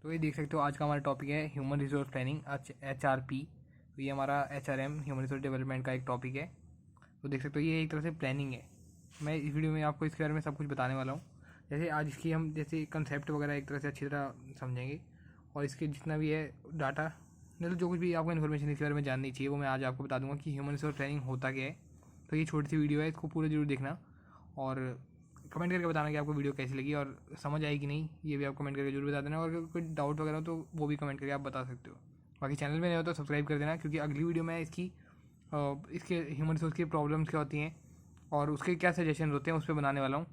तो ये देख सकते हो आज का हमारा टॉपिक है ह्यूमन रिसोर्स प्लानिंग HRP। तो ये हमारा HRM ह्यूमन रिसोर्स डेवलपमेंट का एक टॉपिक है। तो देख सकते हो ये एक तरह से प्लानिंग है। मैं इस वीडियो में आपको इसके बारे में सब कुछ बताने वाला हूँ। जैसे आज इसकी हम जैसे कंसेप्ट वगैरह एक तरह से अच्छी तरह समझेंगे और इसके जितना भी है डाटा मतलब जो कुछ भी आपको इन्फॉर्मेशन इसके बारे में जाननी चाहिए वो मैं आज आपको बता दूंगा कि ह्यूमन रिसोर्स प्लानिंग होता क्या है। तो ये छोटी सी वीडियो है, इसको पूरा जरूर देखना और कमेंट करके बताना कि आपको वीडियो कैसी लगी और समझ आई कि नहीं, ये भी आप कमेंट करके जरूर बता देना। और अगर कोई डाउट वगैरह हो तो वो भी कमेंट करके आप बता सकते हो। बाकी चैनल में नहीं हो तो सब्सक्राइब कर देना, क्योंकि अगली वीडियो में इसके ह्यूमन रिसोर्स की प्रॉब्लम्स क्या होती हैं और उसके क्या सजेशन होते हैं उस पर बनाने वाला हूँ।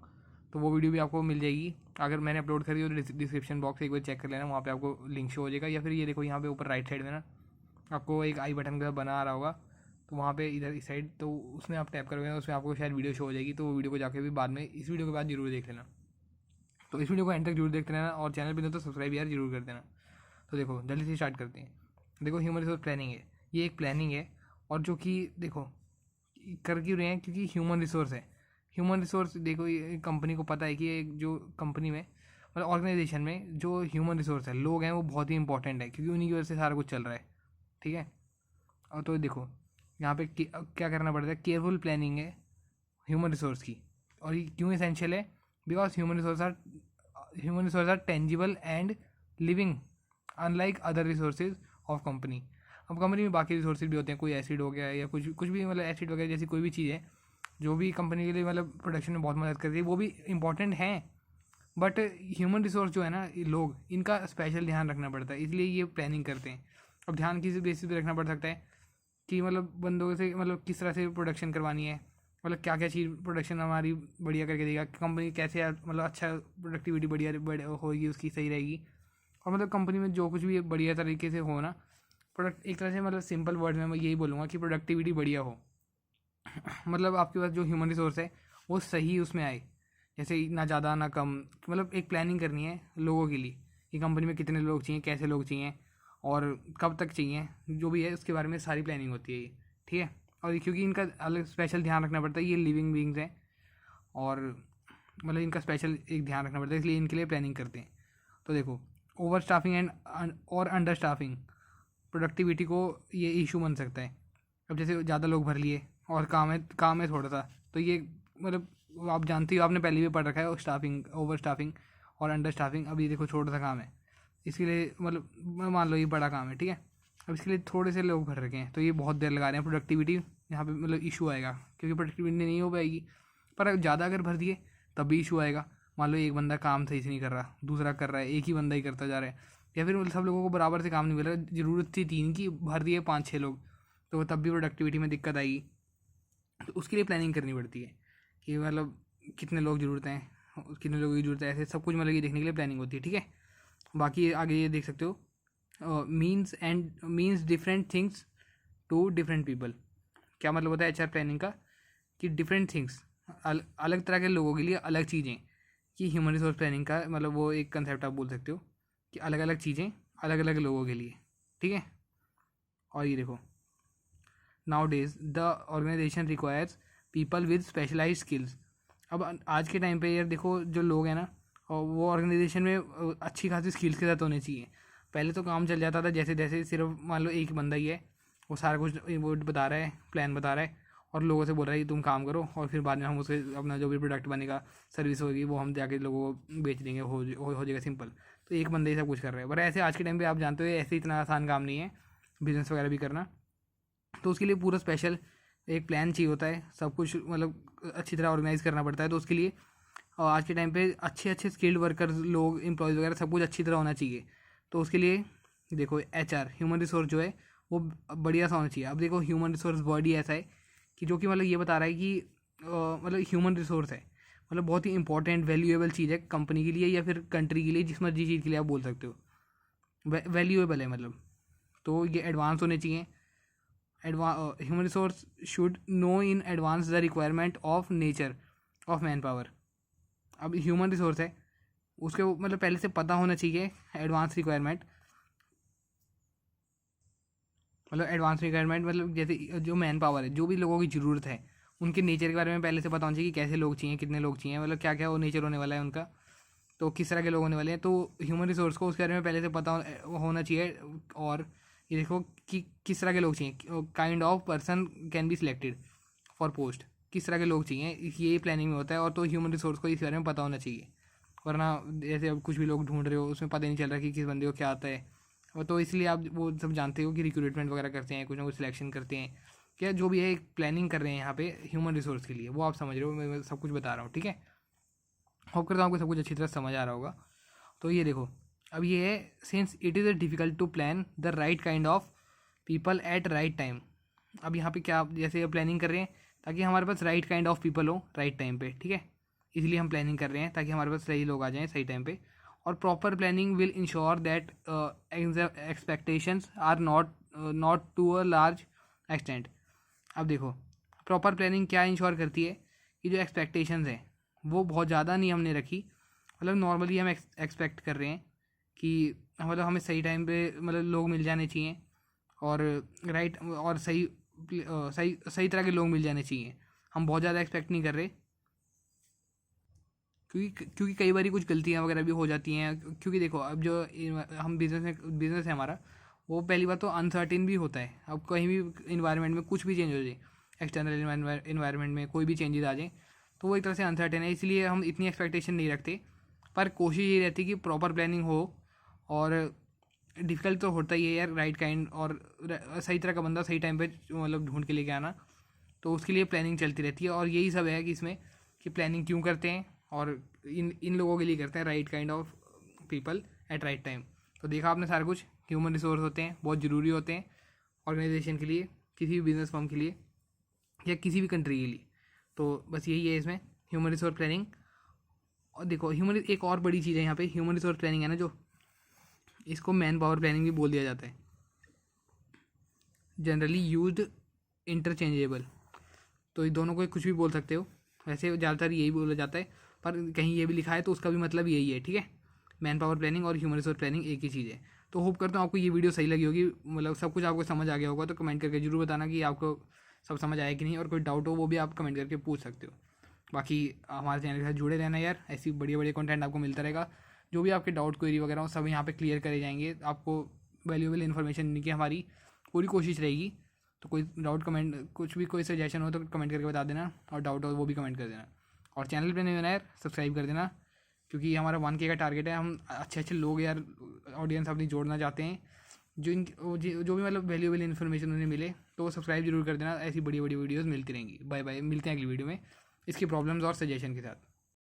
तो वो वीडियो भी आपको मिल जाएगी। अगर मैंने अपलोड करी हो तो डिस्क्रिप्शन बॉक्स एक बार चेक कर लेना, वहाँ पे आपको लिंक शो हो जाएगा। या फिर ये देखो यहाँ पे ऊपर राइट साइड में ना आपको एक आई बटन का बना आ रहा होगा, तो वहाँ पे इधर इस साइड तो उसमें आप टैप करोगे ना, उसमें आपको शायद वीडियो शो हो जाएगी। तो वो वीडियो को जाके भी बाद में इस वीडियो के बाद जरूर देख लेना। तो इस वीडियो को एंड तक जरूर देखते रहना और चैनल पर नहीं तो सब्सक्राइब यार जरूर कर देना। तो देखो जल्दी से स्टार्ट करते हैं। देखो ह्यूमन रिसोर्स प्लानिंग है, ये एक प्लानिंग है और जो कि देखो कर क्यों रहे हैं, क्योंकि ह्यूमन रिसोर्स है। ह्यूमन रिसोर्स देखो ये कंपनी को पता है कि एक जो कंपनी में मतलब ऑर्गेनाइजेशन में जो ह्यूमन रिसोर्स है, लोग हैं, वो बहुत ही इंपॉर्टेंट है, क्योंकि उन्हीं की वजह से सारा कुछ चल रहा है। ठीक है। और तो देखो यहाँ पे क्या करना पड़ता है, केयरफुल प्लानिंग है ह्यूमन रिसोर्स की। और ये क्यों एसेंशियल है, because human resource are tangible and living unlike other resources of company. अब कंपनी में बाकी रिसोर्सेज भी होते हैं, कोई एसिड हो गया या कुछ कुछ भी मतलब एसिड वगैरह जैसी कोई भी चीज़ है जो भी कंपनी के लिए मतलब प्रोडक्शन में बहुत मदद करती है, वो भी इंपॉर्टेंट हैं। बट ह्यूमन रिसोर्स जो है ना, लोग, इनका स्पेशल ध्यान रखना पड़ता है, इसलिए ये प्लानिंग करते हैं। अब ध्यान किसी बेसिस पे रखना पड़ सकता है कि मतलब बंदों से मतलब किस तरह से प्रोडक्शन करवानी है, मतलब क्या क्या चीज़ प्रोडक्शन हमारी बढ़िया करके देगा, कंपनी कैसे मतलब अच्छा प्रोडक्टिविटी बढ़िया होगी, उसकी सही रहेगी। और मतलब कंपनी में जो कुछ भी बढ़िया तरीके से हो ना, प्रोडक्ट एक तरह से मतलब सिंपल वर्ड में मैं यही बोलूँगा कि प्रोडक्टिविटी बढ़िया हो। मतलब आपके पास जो ह्यूमन रिसोर्स है वो सही उसमें आए, जैसे ना ज़्यादा ना कम। मतलब एक प्लानिंग करनी है लोगों के लिए कि कंपनी में कितने लोग चाहिए, कैसे लोग चाहिए और कब तक चाहिए, जो भी है उसके बारे में सारी प्लानिंग होती है ये। ठीक है। और क्योंकि इनका अलग स्पेशल ध्यान रखना पड़ता है, ये लिविंग बींग्स हैं और मतलब इनका स्पेशल एक ध्यान रखना पड़ता है, इसलिए इनके लिए प्लानिंग करते हैं। तो देखो ओवर स्टाफिंग एंड और अंडर स्टाफिंग प्रोडक्टिविटी को ये इशू बन सकता है। अब जैसे ज़्यादा लोग भर लिए और काम है थोड़ा सा, तो ये मतलब आप जानते हो, आपने पहले भी पढ़ रखा है स्टाफिंग, ओवर स्टाफिंग और अंडर स्टाफिंग। अब ये देखो छोटा सा काम है, इसके लिए मतलब मान लो ये बड़ा काम है, ठीक है। अब इसके लिए थोड़े से लोग भर रखे हैं, तो ये बहुत देर लगा रहे हैं, प्रोडक्टिविटी यहाँ पे मतलब इशू आएगा, क्योंकि प्रोडक्टिविटी नहीं हो पाएगी। पर ज़्यादा अगर भर दिए तब भी इशू आएगा। मान लो एक बंदा काम सही से नहीं कर रहा, दूसरा कर रहा है, एक ही बंदा ही करता जा रहा है, या फिर सब लोगों को बराबर से काम नहीं मिल रहा, ज़रूरत थी 3 की, भर दिए 5-6 लोग, तो तब भी प्रोडक्टिविटी में दिक्कत आएगी। तो उसके लिए प्लानिंग करनी पड़ती है कि मतलब कितने लोग ज़रूरत हैं, कितने लोगों की ज़रूरत है, ऐसे सब कुछ मतलब ये देखने के लिए प्लानिंग होती है। ठीक है। बाकी आगे ये देख सकते हो means different things to different people. क्या मतलब होता है HR प्लानिंग का, कि डिफरेंट थिंग्स अलग तरह के लोगों के लिए अलग चीज़ें। कि ह्यूमन रिसोर्स प्लानिंग का मतलब वो एक कंसेप्ट आप बोल सकते हो कि अलग अलग चीज़ें अलग अलग लोगों के लिए। ठीक है। और ये देखो nowadays the organisation requires people with specialise skills. अब आज के टाइम पे यार देखो जो लोग हैं ना, और वो ऑर्गेनाइजेशन में अच्छी खासी स्किल्स के साथ होने चाहिए। पहले तो काम चल जाता था जैसे जैसे सिर्फ मान लो एक बंदा ही है, वो सारा कुछ वो बता रहा है, प्लान बता रहा है और लोगों से बोल रहा है कि तुम काम करो और फिर बाद में हम उसके अपना जो भी प्रोडक्ट बनेगा, सर्विस होगी, वो हम जाके लोगों को बेच देंगे, हो जाएगा सिंपल। तो एक बंदे ही सब कुछ कर रहा है। पर ऐसे आज के टाइम पे आप जानते हो ऐसे इतना आसान काम नहीं है बिज़नेस वगैरह भी करना। तो उसके लिए पूरा स्पेशल एक प्लान चाहिए होता है, सब कुछ मतलब अच्छी तरह ऑर्गेनाइज करना पड़ता है। तो उसके लिए आज के टाइम पे अच्छे स्किल्ड वर्कर्स, लोग, एम्प्लॉयज़ वगैरह सब कुछ अच्छी तरह होना चाहिए। तो उसके लिए देखो HR ह्यूमन रिसोर्स जो है वो बढ़िया सा होना चाहिए। अब देखो ह्यूमन रिसोर्स बॉडी ऐसा है कि जो कि मतलब ये बता रहा है कि मतलब ह्यूमन रिसोर्स है, मतलब बहुत ही इंपॉर्टेंट वैल्यूएबल चीज़ है कंपनी के लिए या फिर कंट्री के लिए, जिस मर्जी चीज़ के लिए आप बोल सकते हो, वैल्यूएबल है मतलब। तो ये एडवांस होने चाहिए। Human resource should know in advance the requirement of nature of man power. अब ह्यूमन रिसोर्स है, उसके मतलब पहले से पता होना चाहिए एडवांस रिक्वायरमेंट, मतलब जैसे जो मैन पावर है, जो भी लोगों की ज़रूरत है, उनके नेचर के बारे में पहले से पता होना चाहिए कि कैसे लोग चाहिए, कितने लोग चाहिए, मतलब क्या क्या वो नेचर होने वाला है उनका। तो किस तरह के लोग होने वाले हैं, तो ह्यूमन रिसोर्स को उसके बारे में पहले से पता होना चाहिए। और ये देखो कि किस तरह के लोग चाहिए, kind of person can be selected for post, किस तरह के लोग चाहिए, ये प्लानिंग में होता है। और तो ह्यूमन रिसोर्स को इस बारे में पता होना चाहिए, वरना जैसे अब कुछ भी लोग ढूंढ रहे हो उसमें पता ही नहीं चल रहा कि किस बंदे को क्या आता है। और तो इसलिए आप वो सब जानते हो कि रिक्रूटमेंट वगैरह करते हैं, कुछ ना कुछ सिलेक्शन करते हैं, क्या जो भी है एक प्लानिंग कर रहे हैं यहाँ पे ह्यूमन रिसोर्स के लिए, वो आप समझ रहे हो, मैं सब कुछ बता रहा हूँ, ठीक है। होप करता हूँ आपको सब कुछ अच्छी तरह समझ आ रहा होगा। तो ये देखो, अब ये है, since it is difficult to plan the right kind of people at right time. अब यहाँ पे क्या, जैसे प्लानिंग कर रहे हैं ताकि हमारे पास राइट काइंड ऑफ पीपल हो राइट टाइम पे, ठीक है। इसलिए हम प्लानिंग कर रहे हैं ताकि हमारे पास सही लोग आ जाएं सही टाइम पे। और proper planning will ensure that expectations are not to a large extent. अब देखो, प्रॉपर प्लानिंग क्या इंश्योर करती है कि जो एक्सपेक्टेशंस हैं वो बहुत ज़्यादा नहीं हमने रखी, मतलब नॉर्मली हम एक्सपेक्ट कर रहे हैं कि मतलब हमें सही टाइम पे मतलब लोग मिल जाने चाहिए, और राइट और सही सही तरह के लोग मिल जाने चाहिए। हम बहुत ज़्यादा एक्सपेक्ट नहीं कर रहे, क्योंकि कई बार कुछ गलतियाँ वगैरह भी हो जाती हैं। क्योंकि देखो, अब जो हम बिज़नेस है हमारा, वो पहली बात तो अनसर्टेन भी होता है। अब कहीं भी इन्वायरमेंट में कुछ भी चेंज हो जाए, एक्सटर्नल इन्वायरमेंट में कोई भी चेंजेस आ जाए, तो वो एक तरह से अनसर्टेन है, इसलिए हम इतनी एक्सपेक्टेशन नहीं रखते। पर कोशिश ये रहती है कि प्रॉपर प्लानिंग हो। और डिफ़िकल्ट तो होता ही है यार, राइट काइंड और सही तरह का बंदा सही टाइम पे मतलब ढूंढ के लेके आना, तो उसके लिए प्लानिंग चलती रहती है। और यही सब है कि इसमें कि प्लानिंग क्यों करते हैं, और इन लोगों के लिए करते हैं, right kind of people at right time. तो देखा आपने सारा कुछ, ह्यूमन रिसोर्स होते हैं, बहुत ज़रूरी होते हैं ऑर्गेनाइजेशन के लिए, किसी भी बिजनेस फर्म के लिए या किसी भी कंट्री के लिए। तो बस यही है इसमें ह्यूमन रिसोर्स प्लानिंग। और देखो, ह्यूमन एक और बड़ी चीज़ है यहाँ पे, ह्यूमन रिसोर्स प्लानिंग है ना जो, इसको मैन पावर प्लानिंग भी बोल दिया जाता है, जनरली यूज्ड इंटरचेंजेबल। तो ये दोनों को कुछ भी बोल सकते हो, वैसे ज़्यादातर यही बोला जाता है, पर कहीं ये भी लिखा है तो उसका भी मतलब यही है, ठीक है। मैन पावर प्लानिंग और ह्यूमन रिसोर्स प्लानिंग एक ही चीज़ है। तो होप करता हूँ आपको ये वीडियो सही लगी होगी, मतलब सब कुछ आपको समझ आ गया होगा। तो कमेंट करके जरूर बताना कि आपको सब समझ आया कि नहीं, और कोई डाउट हो वो भी आप कमेंट करके पूछ सकते हो। बाकी हमारे चैनल के साथ जुड़े रहना यार, ऐसी बढ़िया बढ़िया कंटेंट आपको मिलता रहेगा। जो भी आपके डाउट क्वेरी वगैरह हो सब यहाँ पे क्लियर करे जाएंगे, आपको वैल्यूएबल इन्फॉर्मेशन देने की हमारी पूरी कोशिश रहेगी। तो कोई डाउट कमेंट, कुछ भी कोई सजेशन हो तो कमेंट करके बता देना, और डाउट हो वो भी कमेंट कर देना। और चैनल पे नहीं होना यार, सब्सक्राइब कर देना, क्योंकि हमारा 1K का टारगेट है। हम अच्छे अच्छे लोग यार, ऑडियंस अपनी जोड़ना चाहते हैं, जो भी मतलब वैल्यूएबल इन्फॉर्मेशन उन्हें मिले, तो वो सब्सक्राइब जरूर कर देना। ऐसी बड़ी बड़ी वीडियोज़ मिलती रहेंगी। बाय बाय, मिलते हैं अगली वीडियो में इसकी प्रॉब्लम्स और सजेशन के साथ।